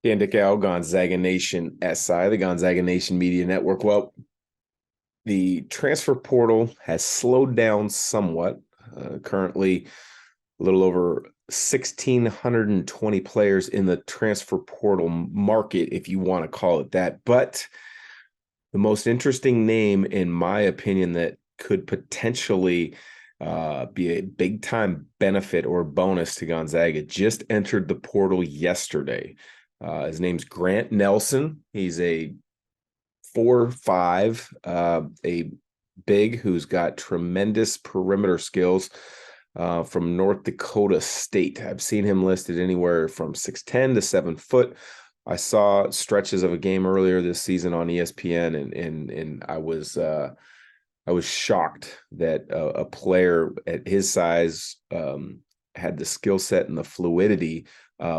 Dan Dickau, Gonzaga Nation SI, the Gonzaga Nation Media Network. Well, the transfer portal has slowed down somewhat. Currently, a little over 1,620 players in the transfer portal market, if you want to call it that. But the most interesting name, in my opinion, that could potentially be a big time benefit or bonus to Gonzaga just entered the portal yesterday. His name's Grant Nelson. He's a 4'5", a big who's got tremendous perimeter skills from North Dakota State. I've seen him listed anywhere from 6'10" to 7 foot. I saw stretches of a game earlier this season on ESPN, and I was shocked that a player at his size had the skill set and the fluidity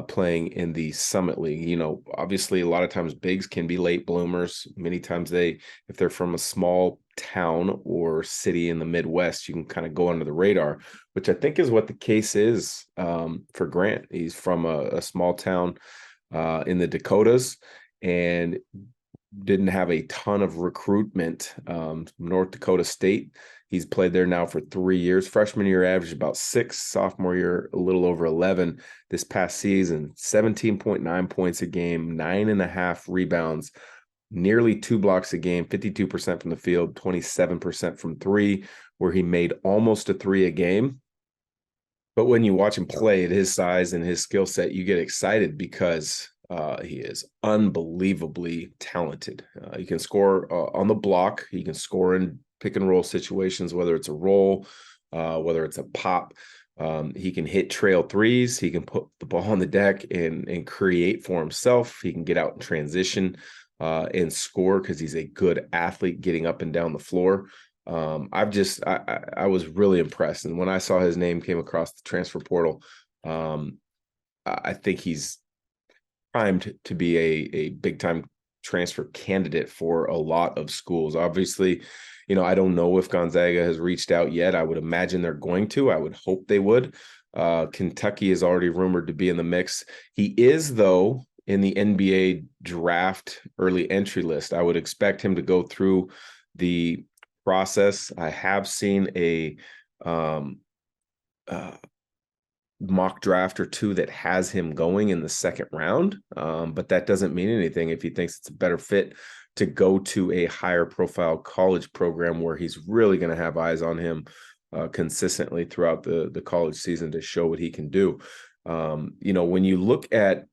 playing in the Summit League. You know, obviously, a lot of times bigs can be late bloomers. Many times if they're from a small town or city in the Midwest, you can kind of go under the radar, which I think is what the case is for Grant. He's from a small town in the Dakotas and didn't have a ton of recruitment. North Dakota State, he's played there now for 3 years. Freshman year averaged about 6, sophomore year a little over 11. This past season, 17.9 points a game, 9.5 rebounds, nearly 2 blocks a game, 52% from the field, 27% from three, where he made almost a three a game. But when you watch him play at his size and his skill set, you get excited because he is unbelievably talented. He can score on the block. He can score in pick and roll situations, whether it's a roll, whether it's a pop. He can hit trail threes. He can put the ball on the deck and create for himself. He can get out in transition and score because he's a good athlete getting up and down the floor. I was really impressed. And when I saw his name came across the transfer portal, I think he's primed to be a big time transfer candidate for a lot of schools. Obviously, you know, I don't know if Gonzaga has reached out yet. I would imagine they're going to. I would hope they would. Kentucky is already rumored to be in the mix. He is, though, in the NBA draft early entry list. I would expect him to go through the process. I have seen a mock draft or two that has him going in the second round, but that doesn't mean anything if he thinks it's a better fit to go to a higher profile college program where he's really going to have eyes on him consistently throughout the college season to show what he can do. You know, when you look at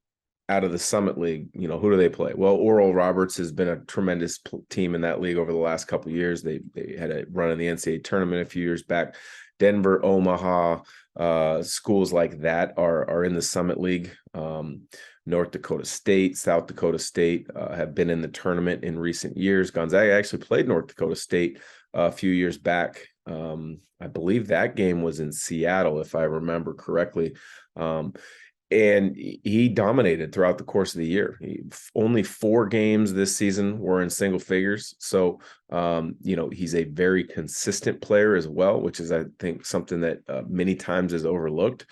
out of the Summit League, you know, who do they play? Well, Oral Roberts has been a tremendous team in that league over the last couple of years. They had a run in the NCAA tournament a few years back. Denver, Omaha, schools like that are in the Summit League. North Dakota State, South Dakota State have been in the tournament in recent years. Gonzaga actually played North Dakota State a few years back. I believe that game was in Seattle, if I remember correctly. And he dominated throughout the course of the year. Only 4 games this season were in single figures. So, you know, he's a very consistent player as well, which is, I think, something that many times is overlooked.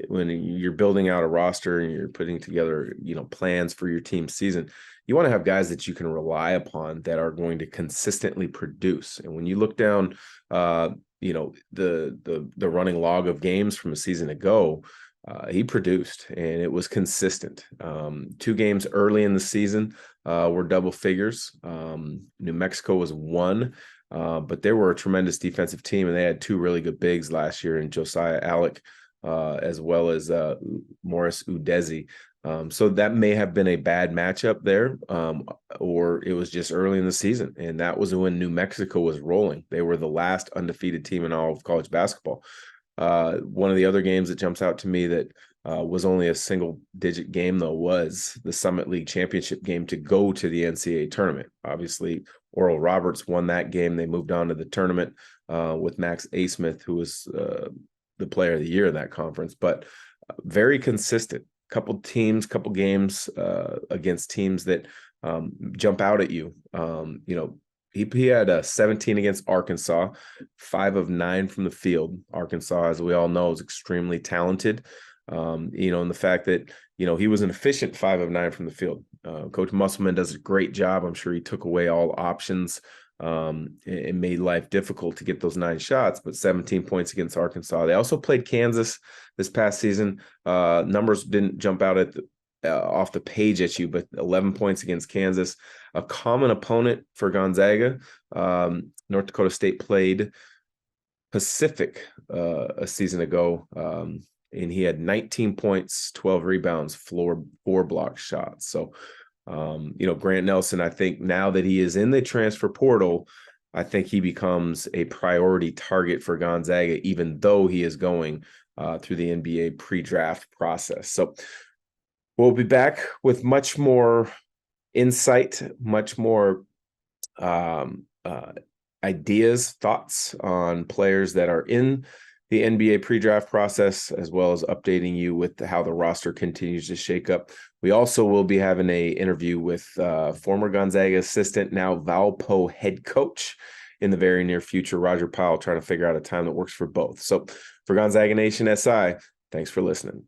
When you're building out a roster and you're putting together, you know, plans for your team season, you want to have guys that you can rely upon that are going to consistently produce. And when you look down, you know, the running log of games from a season ago, he produced and it was consistent. 2 games early in the season were double figures. New Mexico was 1, but they were a tremendous defensive team, and they had 2 really good bigs last year in Josiah Alec as well as Morris Udeze. So that may have been a bad matchup there, or it was just early in the season, and that was when New Mexico was rolling. They were the last undefeated team in all of college basketball. One of the other games that jumps out to me that was only a single-digit game, though, was the Summit League championship game to go to the NCAA tournament. Obviously, Oral Roberts won that game. They moved on to the tournament with Max Asmith, who was the player of the year in that conference, but very consistent. Couple games against teams that jump out at you. You know, he had a 17 against Arkansas, 5 of 9 from the field. Arkansas, as we all know, is extremely talented. And the fact that, he was an efficient 5 of 9 from the field. Coach Musselman does a great job. I'm sure he took away all options and made life difficult to get those 9 shots, but 17 points against Arkansas. They also played Kansas this past season. Numbers didn't jump out off the page at you, but 11 points against Kansas, a common opponent for Gonzaga. North Dakota State played Pacific a season ago, and he had 19 points, 12 rebounds, 4 block shots. So, Grant Nelson, I think now that he is in the transfer portal, I think he becomes a priority target for Gonzaga, even though he is going through the NBA pre-draft process. So we'll be back with much more insight, much more ideas, thoughts on players that are in the NBA pre-draft process, as well as updating you with how the roster continues to shake up. We also will be having an interview with former Gonzaga assistant, now Valpo head coach in the very near future, Roger Powell, trying to figure out a time that works for both. So for Gonzaga Nation SI, thanks for listening.